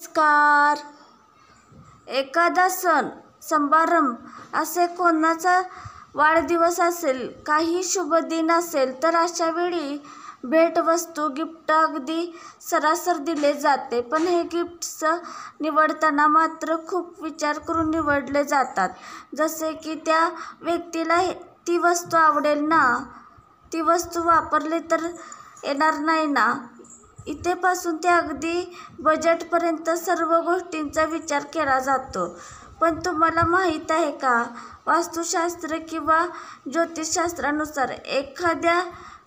नमस्कार. एखादा सण समारंभ असे, कोणाचा वाढदिवस असेल, काही शुभ दिन असेल तर अशा वेळी भेटवस्तू गिफ्ट अगदी सरासर दिले जाते. पण हे गिफ्ट्स निवडताना मात्र खूप विचार करून निवडले जातात. जसे की त्या व्यक्तीला ती वस्तू आवडेल ना, ती वस्तू वापरली तर येणार नाही ना, इथेपासून ते अगदी बजेटपर्यंत सर्व गोष्टींचा विचार केला जातो. पण तुम्हाला माहीत आहे का, वास्तुशास्त्र किंवा ज्योतिषशास्त्रानुसार एखाद्या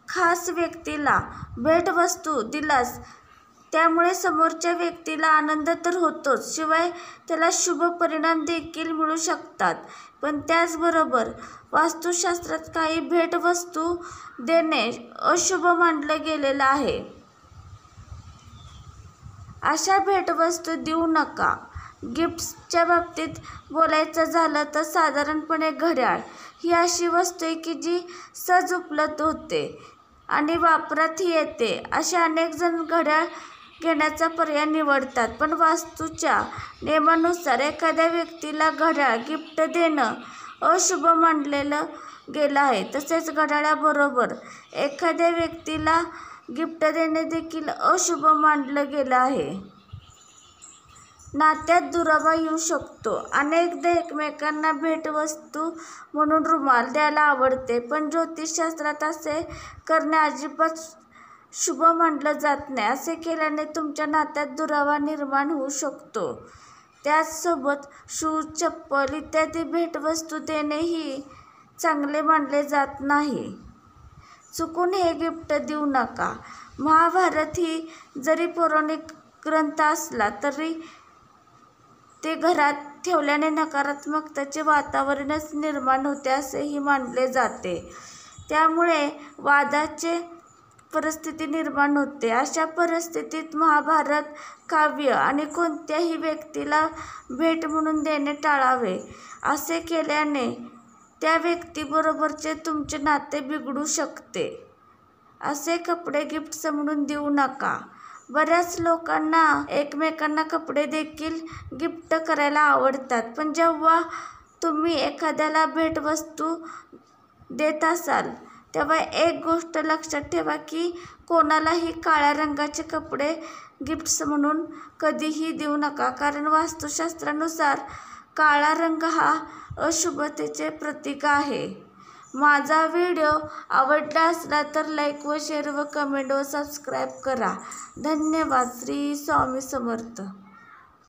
खास व्यक्तीला भेटवस्तू दिल्यास त्यामुळे समोरच्या व्यक्तीला आनंद तर होतोच, शिवाय त्याला शुभ परिणाम देखील मिळू शकतात. पण त्याचबरोबर वास्तुशास्त्रात काही भेटवस्तू देणे अशुभ मानलं गेलेलं आहे. अशा भेटवस्तू देऊ नका. गिफ्ट्सच्या बाबतीत बोलायचं झालं तर साधारणपणे घड्याळ ही अशी वस्तू आहे की जी सहज उपलब्ध होते आणि वापरातही येते. असे अनेक जण घड्याळ घेण्याचा पर्याय निवडतात. पण वास्तूच्या नियमानुसार एखाद्या व्यक्तीला घड्याळ गिफ्ट देणं अशुभ मानलेलं गेलं आहे. तसेच घड्याळाबरोबर एखाद्या व्यक्तीला गिफ्ट देणे देखील अशुभ मानलं गेलं आहे. नात्यात दुरावा येऊ शकतो. अनेकदा एकमेकांना भेटवस्तू म्हणून रुमाल द्यायला आवडते, पण ज्योतिषशास्त्रात असे करणे अजिबात शुभ मानलं जात नाही. असे केल्याने तुमच्या नात्यात दुरावा निर्माण होऊ शकतो. त्याचसोबत शूज, चप्पल इत्यादी भेटवस्तू देणेही चांगले मानले जात नाही. चुकून हे गिफ्ट देऊ नका. महाभारत ही जरी पौराणिक ग्रंथ असला तरी ते घरात ठेवल्याने नकारात्मकतेचे वातावरणच निर्माण होते असेही मानले जाते. त्यामुळे वादाची परिस्थिती निर्माण होते. अशा परिस्थितीत महाभारत काव्य आणि कोणत्याही व्यक्तीला भेट म्हणून देणे टाळावे. असे केल्याने त्या व्यक्तीबरोबरचे तुमचे नाते बिघडू शकते. असे कपडे गिफ्ट्स म्हणून देऊ नका. बऱ्याच लोकांना एकमेकांना कपडे देखील गिफ्ट करायला आवडतात. पण जेव्हा तुम्ही एखाद्याला भेटवस्तू देत असाल तेव्हा एक गोष्ट लक्षात ठेवा की कोणालाही काळ्या रंगाचे कपडे गिफ्ट्स म्हणून कधीही देऊ नका. कारण वास्तुशास्त्रानुसार काळा रंग हा अशुभतेचे प्रतीक आहे. माझा व्हिडिओ आवडला असला तर लाईक व शेअर व कमेंट व सबस्क्राईब करा. धन्यवाद. श्री स्वामी समर्थ.